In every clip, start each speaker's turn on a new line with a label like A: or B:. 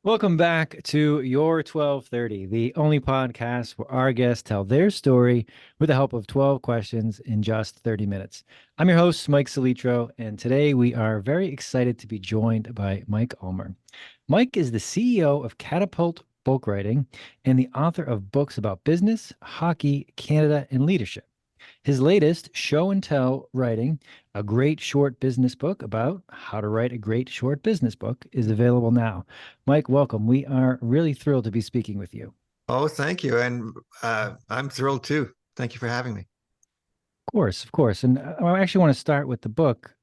A: Welcome back to Your 1230, the only podcast where our guests tell their story with the help of 12 questions in just 30 minutes. I'm your host, Mike Salitro, and today we are very excited to be joined by Mike Ulmer. Mike is the CEO of Catapult Bookwriting and the author of books about business, hockey, Canada, and leadership. His latest, Show and Tell Writing, a great short business book about how to write a great short business book, is available now. Mike, welcome. We are really thrilled to be speaking with you.
B: Oh, thank you. And I'm thrilled too. Thank you for having me.
A: Of course, of course. And I actually want to start with the book.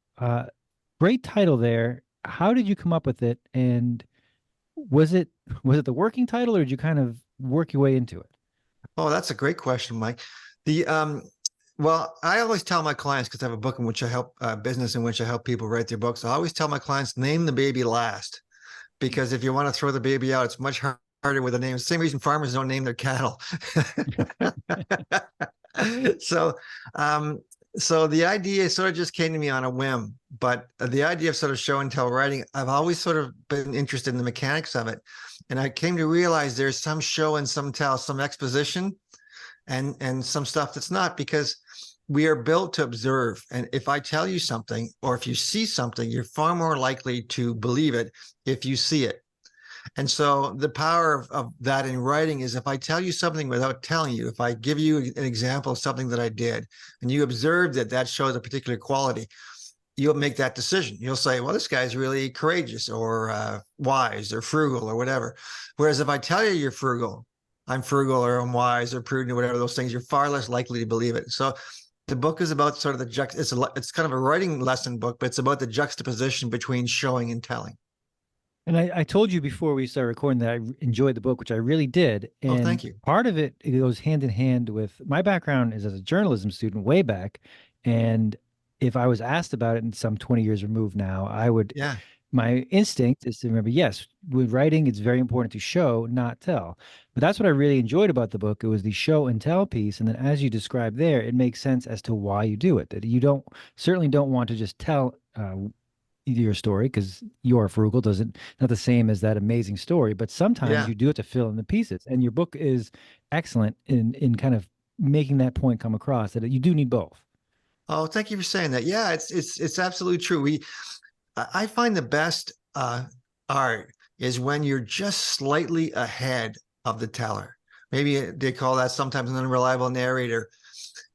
A: Great title there. How did you come up with it? And was it the working title, or did you kind of work your way into it?
B: Oh, that's a great question, Mike. The Well, I always tell my clients, because I have a book in which I help business in which I help people write their books. I always tell my clients, name the baby last, because if you want to throw the baby out, it's much harder with a name. Same reason farmers don't name their cattle. So, so the idea sort of just came to me on a whim, but the idea of sort of show and tell writing, I've always sort of been interested in the mechanics of it. And I came to realize there's some show and some tell, some exposition and some stuff that's not, because we are built to observe. And if I tell you something, or if you see something, you're far more likely to believe it if you see it. And so the power of that in writing is, if I tell you something without telling you, if I give you an example of something that I did and you observe that that shows a particular quality, you'll make that decision. You'll say, well, this guy's really courageous or wise or frugal or whatever. Whereas if I tell you you're frugal, I'm frugal or I'm wise or prudent or whatever those things, you're far less likely to believe it. So the book is about sort of it's kind of a writing lesson book, but it's about the juxtaposition between showing and telling.
A: And I told you before we started recording that I enjoyed the book, which I really did.
B: Oh, thank
A: And
B: you.
A: part of it, it goes hand in hand with my background is as a journalism student way back. And if I was asked about it in some 20 years removed now,
B: Yeah.
A: my instinct is to remember, yes, with writing, it's very important to show, not tell. But that's what I really enjoyed about the book. It was the show and tell piece. And then as you described there, it makes sense as to why you do it. That you certainly don't want to just tell your story, because you're frugal doesn't not the same as that amazing story, but sometimes
B: Yeah.
A: you do it to fill in the pieces, and your book is excellent in kind of making that point come across that you do need both.
B: Oh, thank you for saying that. Yeah, it's absolutely true. I find the best art is when you're just slightly ahead of the teller. Maybe they call that sometimes an unreliable narrator,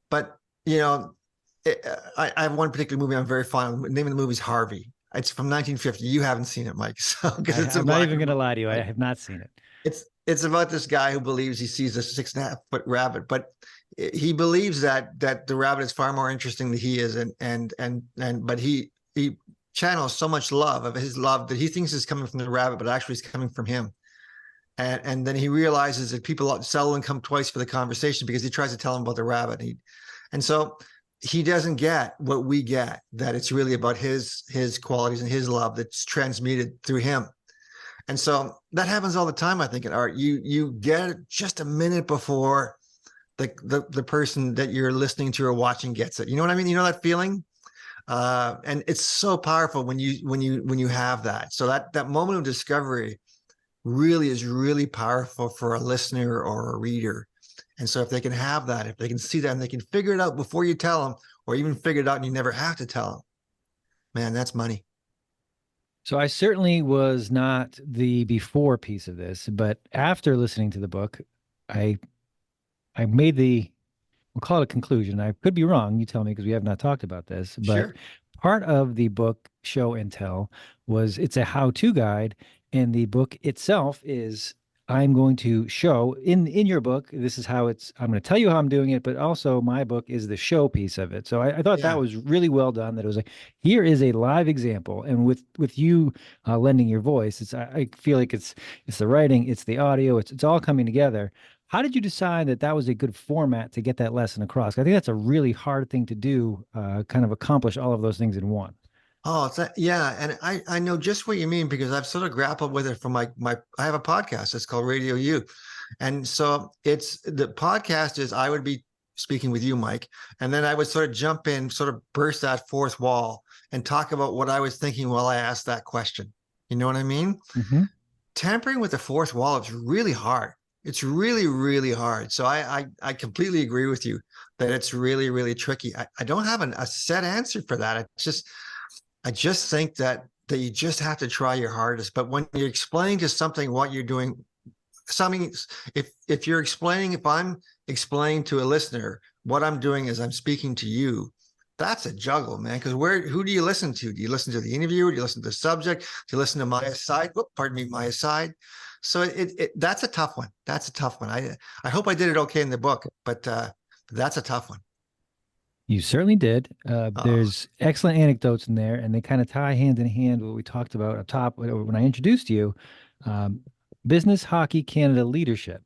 B: but you know, I have one particular movie I'm very fond of. The name of the movie is Harvey. It's from 1950. You haven't seen it, Mike, so because it's a
A: I'm not
B: black
A: even
B: and
A: going to
B: white.
A: lie to you, I
B: Right?
A: have not seen it.
B: It's about this guy who believes he sees a 6.5 foot rabbit, but he believes that the rabbit is far more interesting than he is, and but he channels so much love of his love that he thinks is coming from the rabbit, but actually is coming from him. And then he realizes that people seldom come twice for the conversation, because he tries to tell him about the rabbit. And so he doesn't get what we get, that it's really about his qualities and his love that's transmuted through him. And so that happens all the time, I think, in art. You get it just a minute before the person that you're listening to or watching gets it. You know what I mean? You know that feeling? And it's so powerful when you have that. So that moment of discovery really is really powerful for a listener or a reader. And so if they can have that, if they can see that, and they can figure it out before you tell them, or even figure it out and you never have to tell them, man, that's money.
A: So I certainly was not the before piece of this, but after listening to the book, I I made the we'll call it a conclusion. I could be wrong. You tell me, because we have not talked about this. But
B: Sure.
A: part of the book Show and Tell was it's a how-to guide, and the book itself is I'm going to show in your book. This is how it's. I'm going to tell you how I'm doing it, but also my book is the show piece of it. So I thought that
B: Yeah.
A: was really well done. That it was like, here is a live example, and with you lending your voice, I feel like it's the writing, it's the audio, it's all coming together. How did you decide that that was a good format to get that lesson across? I think that's a really hard thing to do, kind of accomplish all of those things in one.
B: Oh, yeah. And I know just what you mean, because I've sort of grappled with it from I have a podcast. It's called Radio U. And so it's the podcast is I would be speaking with you, Mike, and then I would sort of jump in, sort of burst that fourth wall and talk about what I was thinking while I asked that question. You know what I mean?
A: Hmm.
B: tampering with the fourth wall is really hard. It's really, really hard. So I completely agree with you that it's really, really tricky. I don't have a set answer for that. I just think that you just have to try your hardest. But when you're explaining to something what you're doing, something if you're explaining, if I'm explaining to a listener what I'm doing is I'm speaking to you, that's a juggle, man. Because who do you listen to? Do you listen to the interviewer? Do you listen to the subject? Do you listen to my side? Oh, pardon me, my side. So that's a tough one. That's a tough one. I hope I did it okay in the book, but that's a tough one.
A: You certainly did.
B: Uh,
A: There's excellent anecdotes in there, and they kind of tie hand in hand what we talked about up top when I introduced you. Um, Business Hockey Canada leadership.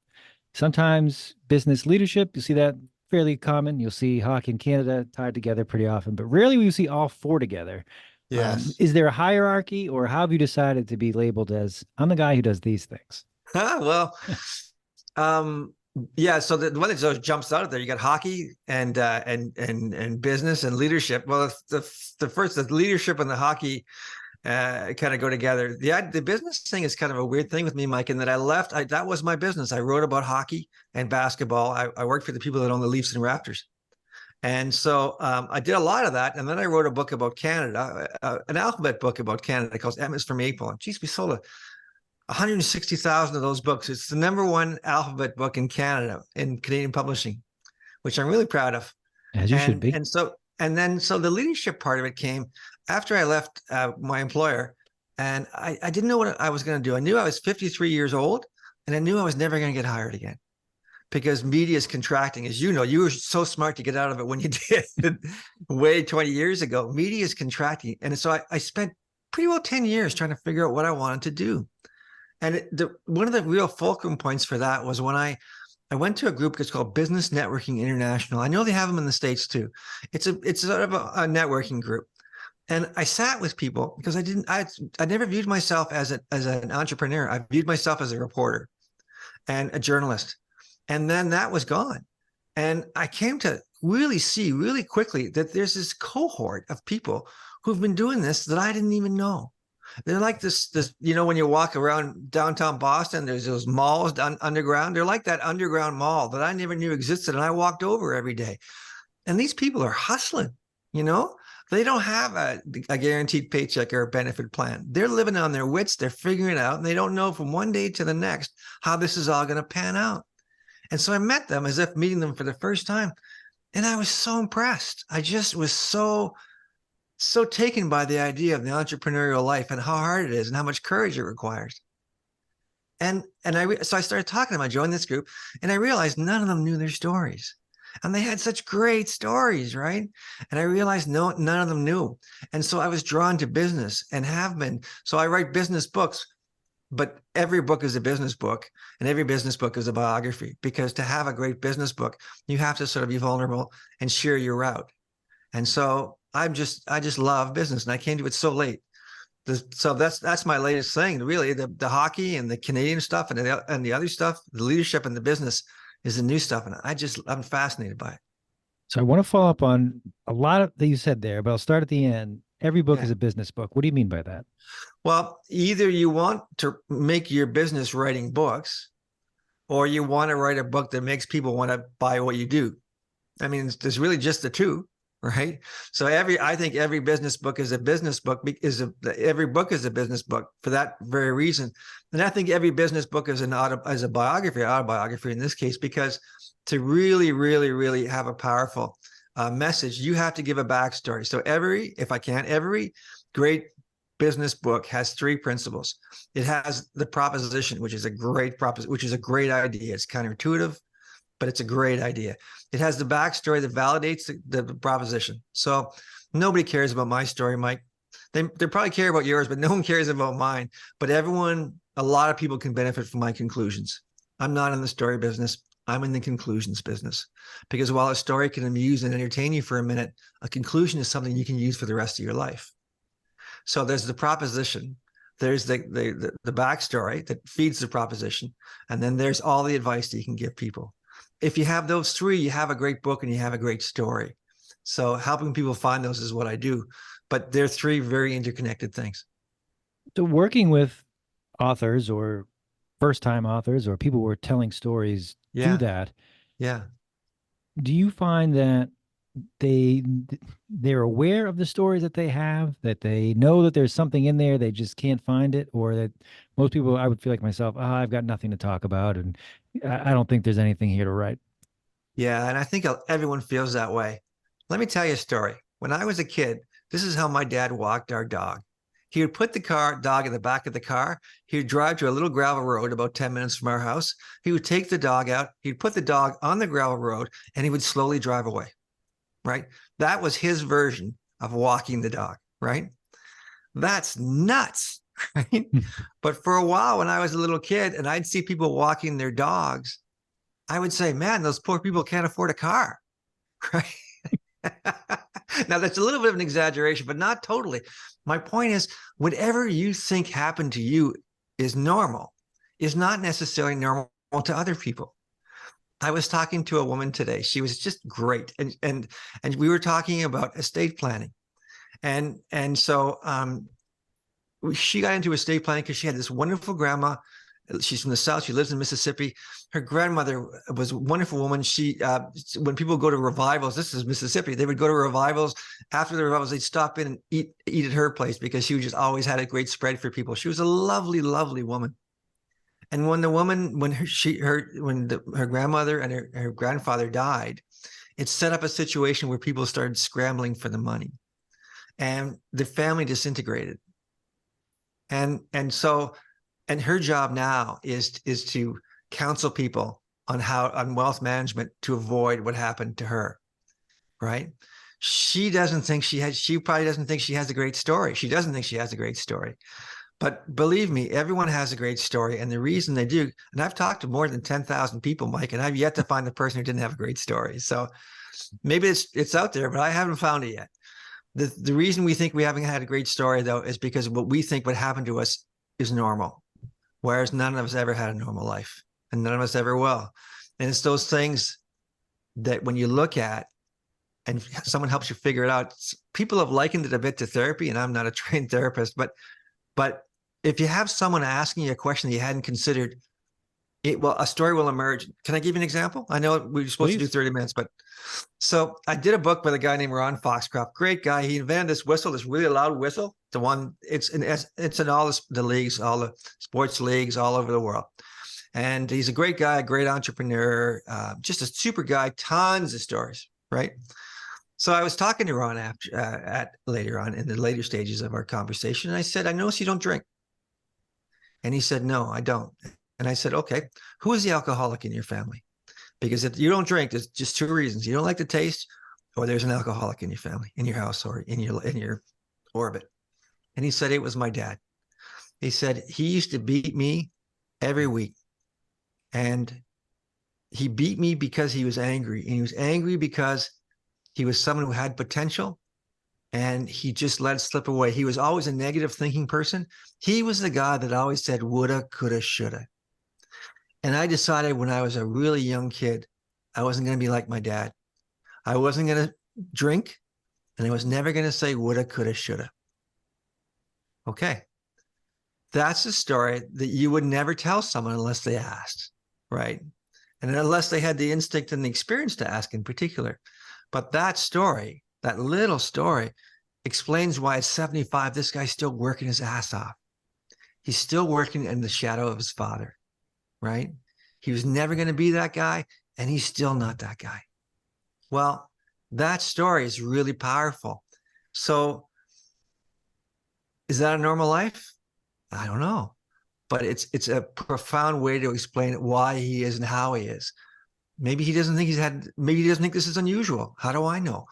A: Sometimes business leadership, you see that fairly common. You'll see hockey in Canada tied together pretty often, but rarely will you see all four together.
B: yes.
A: Is there a hierarchy, or how have you decided to be labeled as I'm the guy who does these things?
B: Well, um, yeah. So the one that just jumps out of there, you got hockey and business and leadership. Well, the leadership and the hockey kind of go together. The business thing is kind of a weird thing with me, Mike, in that that was my business. I wrote about hockey and basketball. I worked for the people that own the Leafs and Raptors. And so I did a lot of that. And then I wrote a book about Canada, an alphabet book about Canada called M is for Maple. And geez, we sold 160,000 of those books. It's the #1 alphabet book in Canada in Canadian publishing, which I'm really proud of.
A: As you should
B: And
A: be.
B: and so and then so the leadership part of it came after I left my employer, and I didn't know what I was going to do. I knew I was 53 years old, and I knew I was never going to get hired again because media is contracting. As you know, you were so smart to get out of it when you did way 20 years ago. Media is contracting, and so I spent pretty well 10 years trying to figure out what I wanted to do. And one of the real fulcrum points for that was when I went to a group that's called Business Networking International. I know they have them in the States too. It's sort of a networking group. And I sat with people because I never viewed myself as an entrepreneur. I viewed myself as a reporter and a journalist. And then that was gone. And I came to really see really quickly that there's this cohort of people who've been doing this that I didn't even know. They're like this, when you walk around downtown Boston, there's those malls underground. They're like that underground mall that I never knew existed. And I walked over every day. And these people are hustling, you know? They don't have a guaranteed paycheck or a benefit plan. They're living on their wits. They're figuring it out. And they don't know from one day to the next how this is all going to pan out. And so I met them as if meeting them for the first time. And I was so impressed. I just was so taken by the idea of the entrepreneurial life and how hard it is and how much courage it requires. So I started talking to them. I joined this group, and I realized none of them knew their stories. And they had such great stories, right? And I realized none of them knew. And so I was drawn to business and have been. So I write business books, but every book is a business book, and every business book is a biography, because to have a great business book, you have to sort of be vulnerable and share your route. And so I just love business, and I came to it so late. So that's my latest thing. Really, the hockey and the Canadian stuff and the other stuff, the leadership and the business is the new stuff, and I'm fascinated by it.
A: So I want to follow up on a lot of that you said there, but I'll start at the end. Every book
B: Yeah.
A: is a business book. What do you mean by that?
B: Well, either you want to make your business writing books, or you want to write a book that makes people want to buy what you do. I mean, there's really just the two, right? So I think every business book is a business book. Every book is a business book for that very reason. And I think every business book is a autobiography in this case, because to really, really, really have a powerful message, you have to give a backstory. So every great business book has 3 principles. It has the proposition, which is a great idea. It's counterintuitive, but it's a great idea. It has the backstory that validates the proposition. So nobody cares about my story, Mike. They probably care about yours, but no one cares about mine. But a lot of people can benefit from my conclusions. I'm not in the story business. I'm in the conclusions business, because while a story can amuse and entertain you for a minute, a conclusion is something you can use for the rest of your life. So there's the proposition, there's the backstory that feeds the proposition, and then there's all the advice that you can give people. If you have those 3, you have a great book and you have a great story. So helping people find those is what I do, but they're 3 very interconnected things.
A: So working with authors or first-time authors or people who are telling stories do
B: Yeah,
A: that,
B: yeah.
A: do you find that they they're aware of the stories that they have, that they know that there's something in there, they just can't find it, or that most people, I would feel like myself, I've got nothing to talk about, and I don't think there's anything here to write.
B: Yeah, and I think everyone feels that way. Let me tell you a story. When I was a kid, this is how my dad walked our dog. He would put the dog in the back of the car. He would drive to a little gravel road about 10 minutes from our house. He would take the dog out. He'd put the dog on the gravel road and he would slowly drive away, right? That was his version of walking the dog, right? That's nuts, right? But for a while, when I was a little kid and I'd see people walking their dogs, I would say, man, those poor people can't afford a car, right? Now, that's a little bit of an exaggeration, but not totally. My point is, whatever you think happened to you is normal, is not necessarily normal to other people. I was talking to a woman today. She was just great, and we were talking about estate planning, and so she got into estate planning because she had this wonderful grandma. She's from the South. She lives in Mississippi. Her grandmother was a wonderful woman. When people go to revivals, this is Mississippi, they would go to revivals. After the revivals, they'd stop in and eat at her place because she just always had a great spread for people. She was a lovely, lovely woman. And when the woman, when her grandmother and her grandfather died, it set up a situation where people started scrambling for the money, and the family disintegrated. And her job now is to counsel people on wealth management to avoid what happened to her, right? She probably doesn't think she has a great story. She doesn't think she has a great story. But believe me, everyone has a great story. And the reason they do, and I've talked to more than 10,000 people, Mike, and I've yet to find the person who didn't have a great story. So maybe it's out there, but I haven't found it yet. The reason we think we haven't had a great story, though, is because what we think would happen to us is normal, whereas none of us ever had a normal life, and none of us ever will. And it's those things that when you look at and someone helps you figure it out, people have likened it a bit to therapy, and I'm not a trained therapist, but if you have someone asking you a question that you hadn't considered, a story will emerge. Can I give you an example? I know we were supposed to do 30 minutes, but so I did a book by a guy named Ron Foxcroft. Great guy. He invented this whistle, this really loud whistle. It's in all the leagues, all the sports leagues all over the world. And he's a great guy, a great entrepreneur, just a super guy. Tons of stories, right? So I was talking to Ron later on in the later stages of our conversation, and I said, "I notice you don't drink." And he said, "No, I don't." And I said, "Okay, who is the alcoholic in your family? Because if you don't drink, there's just two reasons: you don't like the taste, or there's an alcoholic in your family, in your house, or in your orbit." And he said, "It was my dad." He said he used to beat me every week, and he beat me because he was angry, and he was angry because he was someone who had potential, and he just let it slip away. He was always a negative thinking person. He was the guy that always said woulda, coulda, shoulda. And I decided when I was a really young kid, I wasn't going to be like my dad. I wasn't going to drink, and I was never going to say woulda, coulda, shoulda. Okay. That's a story that you would never tell someone unless they asked, right? And unless they had the instinct and the experience to ask in particular. But that story, that little story, explains why at 75, this guy's still working his ass off. He's still working in the shadow of his father, right? He was never going to be that guy, and he's still not that guy. Well, that story is really powerful. So is that a normal life? I don't know. But it's a profound way to explain why he is and how he is. Maybe he doesn't think maybe he doesn't think this is unusual. How do I know?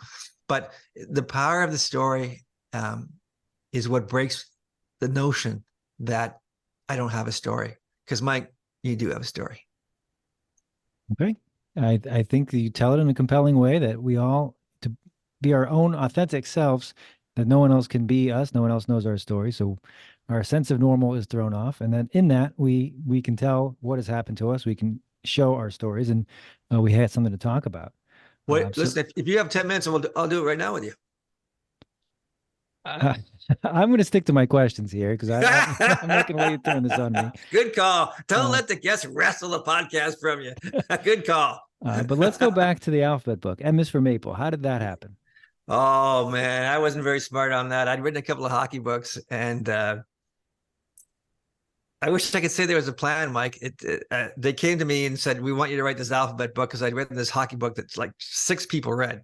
B: But the power of the story is what breaks the notion that I don't have a story. Because Mike, you do have a story.
A: Okay. I think that you tell it in a compelling way that we all, to be our own authentic selves, that no one else can be us, no one else knows our story. So our sense of normal is thrown off. And then in that, we can tell what has happened to us. We can show our stories, and we had something to talk about.
B: Wait, listen, if you have 10 minutes, I'll do it right now with you.
A: Uh, I'm going to stick to my questions here because I'm not going to let you turn this on me.
C: Good call. Don't
A: Uh,
C: let the guests wrestle the podcast from you. Good call.
A: but let's go back to the alphabet book. M is for Maple. How did that happen?
C: Oh man, I wasn't very smart on that. I'd written a couple of hockey books, and I wish I could say there was a plan, Mike. They came to me and said, "We want you to write this alphabet book," because I'd written this hockey book that's like 6 people read,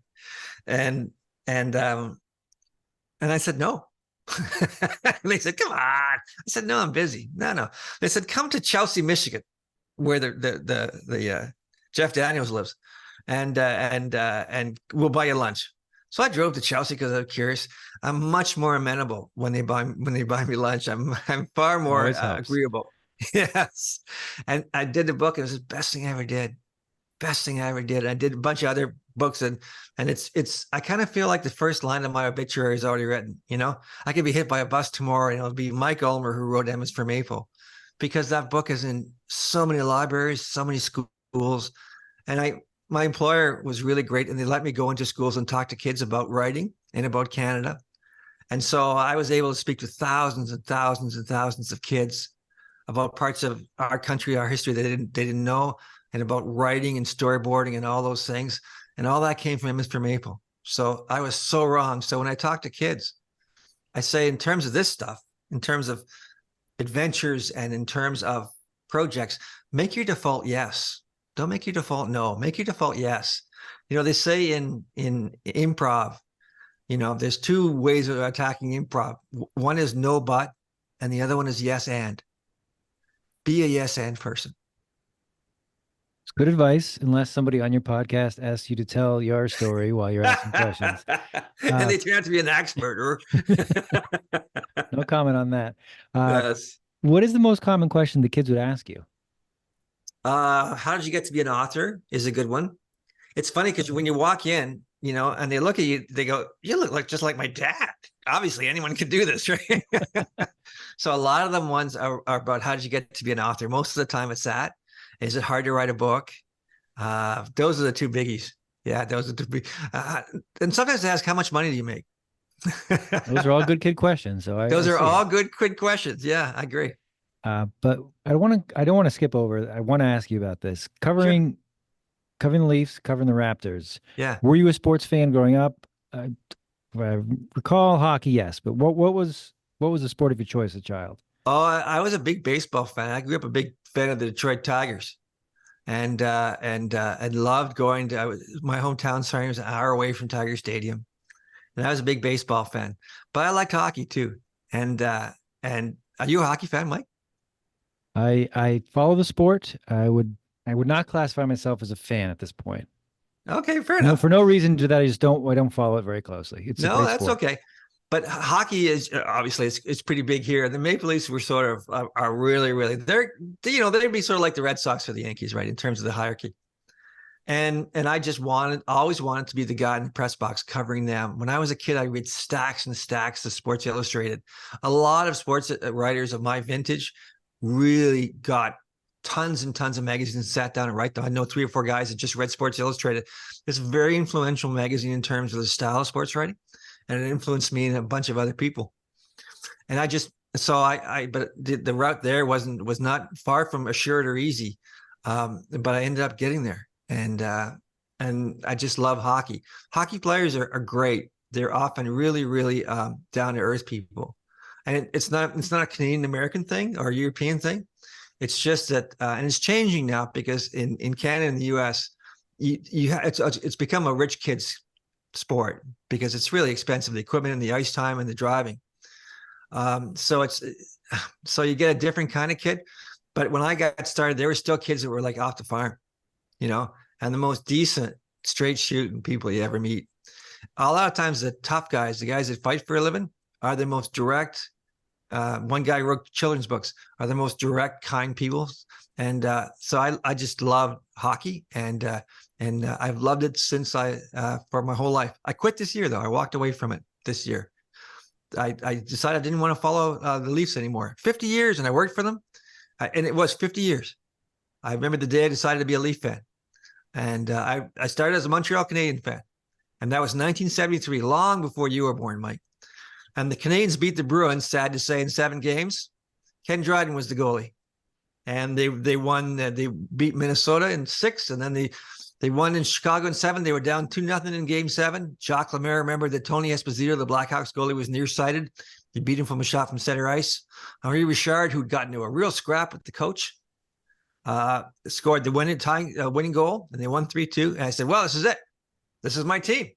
C: and and um, and I said no. And they said, "Come on." I said, "No, I'm busy." No. They said, "Come to Chelsea, Michigan, where the Jeff Daniels lives, and we'll buy you lunch." So I drove to Chelsea because I was curious. I'm much more amenable when they buy me lunch. I'm far more
A: Always helps.
C: agreeable. Yes, and I did the book. It was the best thing I ever did. Best thing I ever did. I did a bunch of other books, and it's. I kind of feel like the first line of my obituary is already written. You know, I could be hit by a bus tomorrow, and it'll be Mike Ulmer who wrote M is for Maple, because that book is in so many libraries, so many schools, and my employer was really great, and they let me go into schools and talk to kids about writing and about Canada. And so I was able to speak to thousands and thousands and thousands of kids about parts of our country, our history they didn't know, and about writing and storyboarding and all those things. And all that came from Mr. Maple. So I was so wrong. So when I talk to kids, I say, in terms of this stuff, in terms of adventures and in terms of projects, make your default yes. Don't make your default no. Make your default yes. You know, they say in improv, you know, there's two ways of attacking improv. One is no but, and the other one is yes and. Be a yes and person.
A: It's good advice, unless somebody on your podcast asks you to tell your story while you're asking questions.
C: And they turn out to be an expert. Or
A: No comment on that.
C: yes.
A: What is the most common question the kids would ask you?
C: How did you get to be an author? Is a good one. It's funny because when you walk in, you know, and they look at you, they go, "You look like just like my dad." Obviously, anyone could do this, right? So a lot of them ones are about how did you get to be an author. Most of the time, it's that. Is it hard to write a book? Those are the two biggies. Yeah, those are the big. And sometimes they ask, "How much money do you make?"
A: Those are all good kid questions. So
C: those
A: I
C: are
A: see
C: all
A: it.
C: good, quick questions. Yeah, I agree.
A: But I don't want to skip over. I want to ask you about this.
C: Sure.
A: Covering the Leafs, covering the Raptors.
C: Yeah.
A: Were you a sports fan growing up? I recall hockey, yes, but what was the sport of your choice as a child?
C: Oh, I was a big baseball fan. I grew up a big fan of the Detroit Tigers, and loved going to. My hometown, sorry, was an hour away from Tiger Stadium, and I was a big baseball fan. But I liked hockey too. And are you a hockey fan, Mike?
A: I follow the sport. I would not classify myself as a fan at this point.
C: Okay, fair
A: No,
C: enough.
A: for no reason to that. I don't follow it very closely. It's a
C: No,
A: great
C: that's
A: sport.
C: okay. But hockey is obviously it's pretty big here. The Maple Leafs were sort of are really really they'd be sort of like the Red Sox or the Yankees, right, in terms of the hierarchy. And I just always wanted to be the guy in the press box covering them. When I was a kid, I read stacks and stacks of Sports Illustrated. A lot of sports writers of my vintage really got tons and tons of magazines and sat down and write them. I know 3 or 4 guys that just read Sports Illustrated. It's a very influential magazine in terms of the style of sports writing, and it influenced me and a bunch of other people. And I just but the route there was not far from assured or easy, but I ended up getting there, and I just love hockey. Hockey players are great. They're often really really down to earth people, and it's not a Canadian American thing or a European thing. It's just that, and it's changing now because in Canada and the U.S., it's become a rich kid's sport because it's really expensive, the equipment and the ice time and the driving. So you get a different kind of kid. But when I got started, there were still kids that were like off the farm, you know, and the most decent, straight shooting people you ever meet. A lot of times, the tough guys, the guys that fight for a living, are the most direct. One guy wrote children's books, are the most direct, kind people. And so I just love hockey, and I've loved it since for my whole life. I quit this year, though. I walked away from it this year. I decided I didn't want to follow the Leafs anymore. 50 years, and I worked for them. And it was 50 years. I remember the day I decided to be a Leaf fan. And I started as a Montreal Canadian fan. And that was 1973, long before you were born, Mike. And the Canadians beat the Bruins, sad to say, in 7 games. Ken Dryden was the goalie. And they won. They beat Minnesota in 6, and then they won in Chicago in 7. They were down 2-0 in Game 7. Jacques Lemaire, remember that Tony Esposito, the Blackhawks goalie, was nearsighted. He beat him from a shot from center ice. Henri Richard, who'd gotten into a real scrap with the coach, scored the winning goal, and they won 3-2. And I said, well, this is it. This is my team.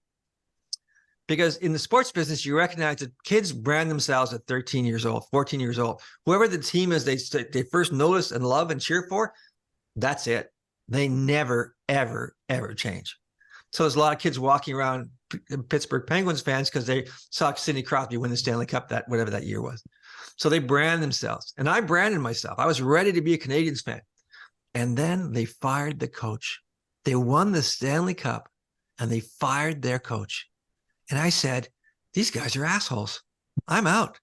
C: Because in the sports business, you recognize that kids brand themselves at 13 years old, 14 years old. Whoever the team is they first notice and love and cheer for, that's it. They never, ever, ever change. So there's a lot of kids walking around Pittsburgh Penguins fans because they saw Sidney Crosby win the Stanley Cup whatever that year was. So they brand themselves. And I branded myself. I was ready to be a Canadiens fan. And then they fired the coach. They won the Stanley Cup and they fired their coach. And I said, these guys are assholes. I'm out.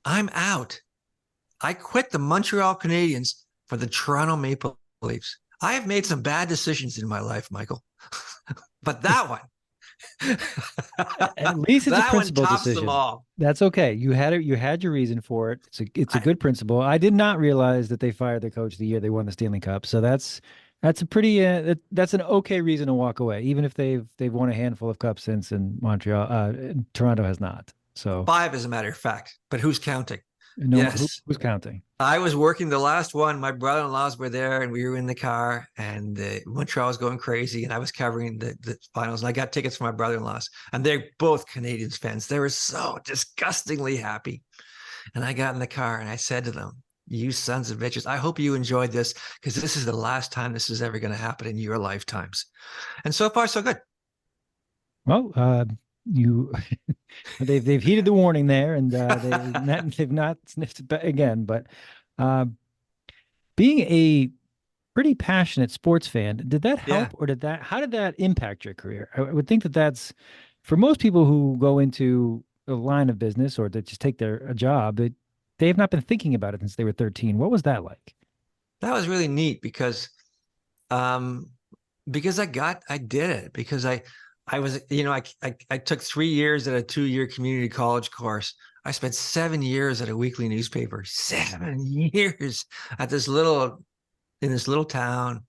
C: I'm out. I quit the Montreal Canadiens for the Toronto Maple Leafs. I have made some bad decisions in my life, Michael. But that one,
A: at least it's a principled decision.
C: Them all.
A: That's okay. You had your reason for it. It's a good principle. I did not realize that they fired their coach the year they won the Stanley Cup. So that's a pretty that's an okay reason to walk away, even if they've won a handful of cups since, and Montreal, Toronto has not. So
C: 5 as a matter of fact, but who's counting?
A: No,
C: yes.
A: Who's counting?
C: I was working the last one. My brother-in-laws were there, and we were in the car, and Montreal was going crazy, and I was covering the finals, and I got tickets for my brother-in-laws, and they're both Canadiens fans. They were so disgustingly happy. And I got in the car, and I said to them, you sons of bitches, I hope you enjoyed this, because this is the last time this is ever going to happen in your lifetimes. And so far, so good.
A: Well, they've heeded the warning there, and they've not sniffed it again. But being a pretty passionate sports fan, did that help, or how did that impact your career? I would think that that's, for most people who go into a line of business or that just take a job, they have not been thinking about it since they were 13. What was that like?
C: That was really neat because I did it because I was, I took 3 years at a 2-year community college course. I spent 7 years at a weekly newspaper, 7 years at in this little town,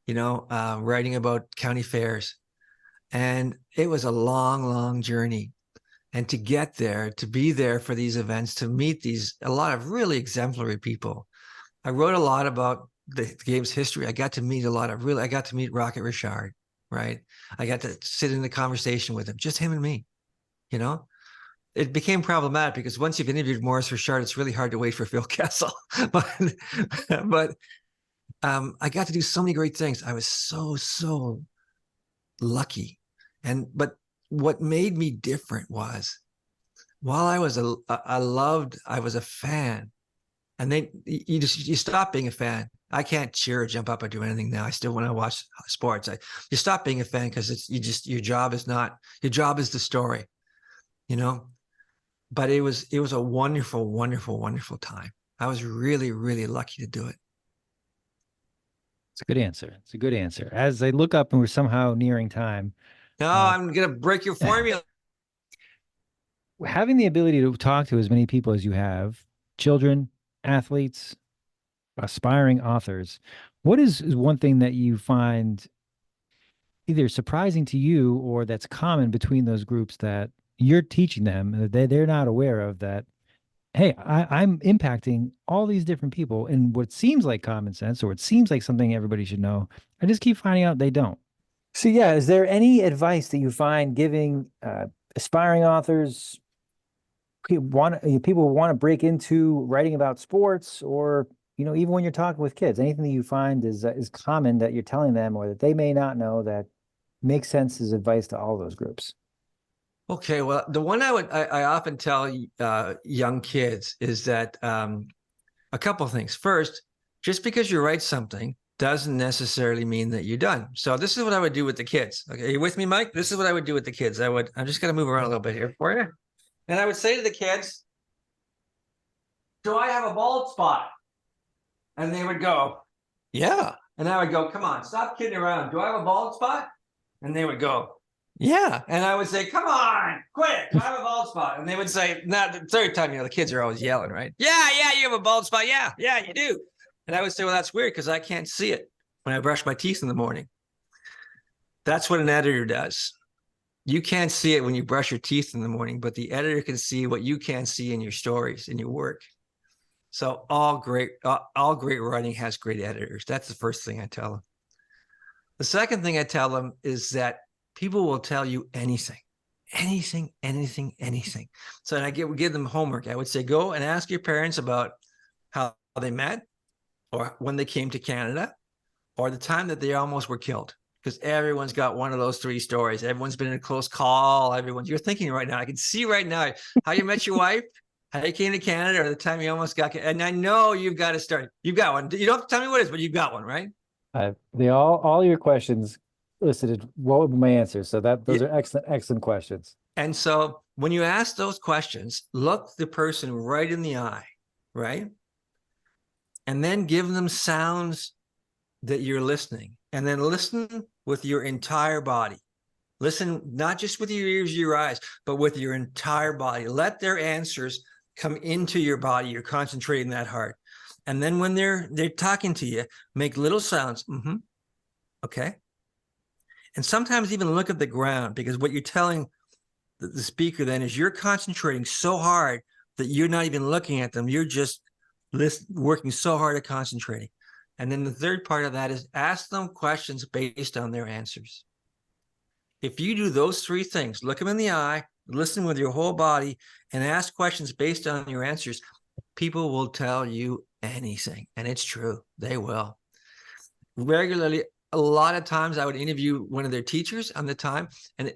C: writing about county fairs. And it was a long, long journey. And to get there, to be there for these events, to meet a lot of really exemplary people. I wrote a lot about the game's history. I got to meet Rocket Richard. Right. I got to sit in the conversation with him, just him and me. It became problematic because once you've interviewed Maurice Richard, it's really hard to wait for Phil Kessel. but I got to do so many great things. I was so lucky. But what made me different was, while I was I was a fan, and then you stop being a fan. I can't cheer or jump up or do anything now. I still, when I watch sports, you stop being a fan because your job is the story, But it was a wonderful, wonderful, wonderful time. I was really, really lucky to do it.
A: It's a good answer. It's a good answer. As I look up and we're somehow nearing time.
C: No, I'm gonna break your formula.
A: Having the ability to talk to as many people as you have, children, athletes, aspiring authors, what is one thing that you find either surprising to you or that's common between those groups that you're teaching them that they're not aware of, that, hey, I'm impacting all these different people, and what seems like common sense, or it seems like something everybody should know, I just keep finding out they don't. So yeah, is there any advice that you find giving aspiring authors, people want to break into writing about sports, or even when you're talking with kids, anything that you find is common that you're telling them or that they may not know that makes sense as advice to all those groups?
C: Okay, well, the one I often tell young kids is that a couple of things. First, just because you write something doesn't necessarily mean that you're done. So this is what I would do with the kids. Okay, are you with me, Mike? This is what I would do with the kids. I'm just going to move around a little bit here for you. And I would say to the kids, do I have a bald spot? And they would go, yeah. And I would go, come on, stop kidding around. Do I have a bald spot? And they would go, Yeah. And I would say, come on, quit. I have a bald spot. And they would say, not the third time, the kids are always yelling, right? Yeah, you have a bald spot. Yeah, you do. And I would say, well, that's weird because I can't see it when I brush my teeth in the morning. That's what an editor does. You can't see it when you brush your teeth in the morning, but the editor can see what you can't see in your stories, in your work. So all great writing has great editors. That's the first thing I tell them. The second thing I tell them is that people will tell you anything. So I give them homework. I would say, go and ask your parents about how they met, or when they came to Canada, or the time that they almost were killed. Because everyone's got one of those three stories. Everyone's been in a close call. You're thinking right now, I can see right now how you met your wife, how you came to Canada, or the time you almost got, and I know you've got to start. You've got one. You don't have to tell me what it is, but you've got one, right?
A: All your questions elicited what would be my answers. So those are excellent questions.
C: And so when you ask those questions, look the person right in the eye, right? And then give them sounds that you're listening, and then listen with your entire body. Listen, not just with your ears, your eyes, but with your entire body. Let their answers come into your body. You're concentrating that hard. And then when they're talking to you, make little sounds. Mm-hmm. Okay. And sometimes even look at the ground, because what you're telling the speaker then is you're concentrating so hard that you're not even looking at them. You're just working so hard at concentrating. And then the third part of that is ask them questions based on their answers. If you do those three things, look them in the eye, listen with your whole body, and ask questions based on your answers, people will tell you anything. And it's true. They will. Regularly, a lot of times I would interview one of their teachers on the time, and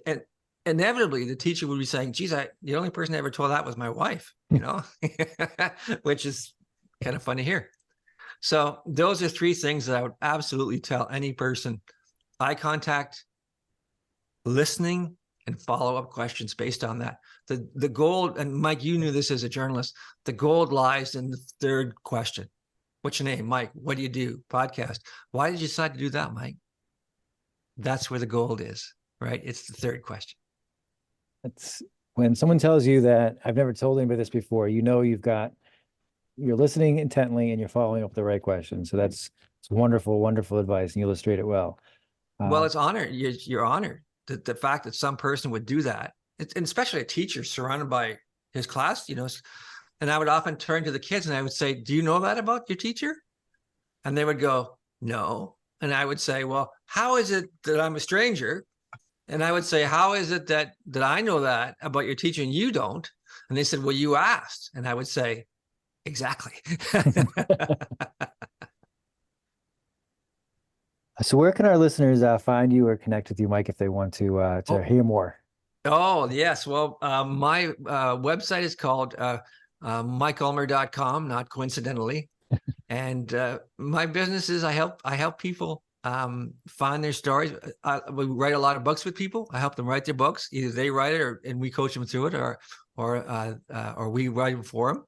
C: inevitably the teacher would be saying, geez, the only person I ever told that was my wife, which is kind of fun to hear. So those are three things that I would absolutely tell any person: eye contact, listening, and follow-up questions based on that. The gold, and Mike, you knew this as a journalist, the gold lies in the third question. What's your name? Mike. What do you do? Podcast. Why did you decide to do that, Mike? That's where the gold is, right? It's the third question.
A: It's when someone tells you that, I've never told anybody this before, you're listening intently and you're following up with the right question. So it's wonderful, wonderful advice, and you illustrate it well.
C: Well, it's honored. You're honored that the fact that some person would do that, and especially a teacher surrounded by his class, and I would often turn to the kids and I would say, do you know that about your teacher? And they would go, no. And I would say, well, how is it that I'm a stranger? And I would say, how is it that I know that about your teacher and you don't? And they said, well, you asked. And I would say, exactly.
A: So where can our listeners find you or connect with you, Mike, if they want to hear more?
C: Oh, yes. Well, my website is called MikeUlmer.com, not coincidentally. And my business is I help people find their stories. We write a lot of books with people. I help them write their books. Either they write it, and we coach them through it, or we write them for them.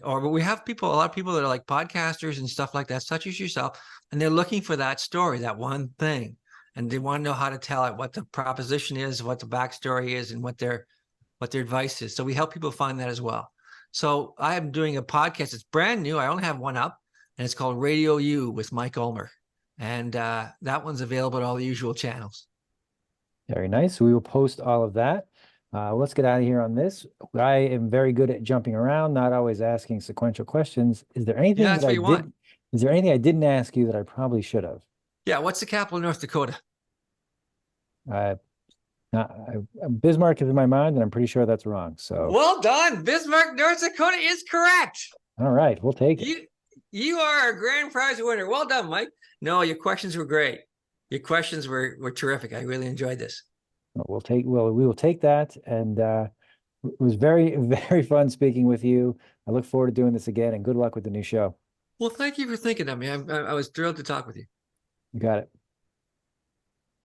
C: But we have a lot of people that are like podcasters and stuff like that, such as yourself, and they're looking for that story, that one thing, and they want to know how to tell it, what the proposition is, what the backstory is, and what their advice is. So we help people find that as well. So I am doing a podcast. It's brand new. I only have one up, and it's called Radio U with Mike Ulmer, and that one's available at all the usual channels.
A: Very nice. We will post all of that. Let's get out of here on this. I am very good at jumping around, not always asking sequential questions. Is there anything Is there anything I didn't ask you that I probably should have?
C: Yeah. What's the capital of North Dakota?
A: Bismarck is in my mind, and I'm pretty sure that's wrong. So
C: well done. Bismarck, North Dakota is correct.
A: All right, we'll take it.
C: You are a grand prize winner. Well done, Mike. No, your questions were great. Your questions were terrific. I really enjoyed this.
A: We will take that, and it was very, very fun speaking with you. I look forward to doing this again, and good luck with the new show.
C: Well, thank you for thinking of me. I was thrilled to talk with you.
A: You got it.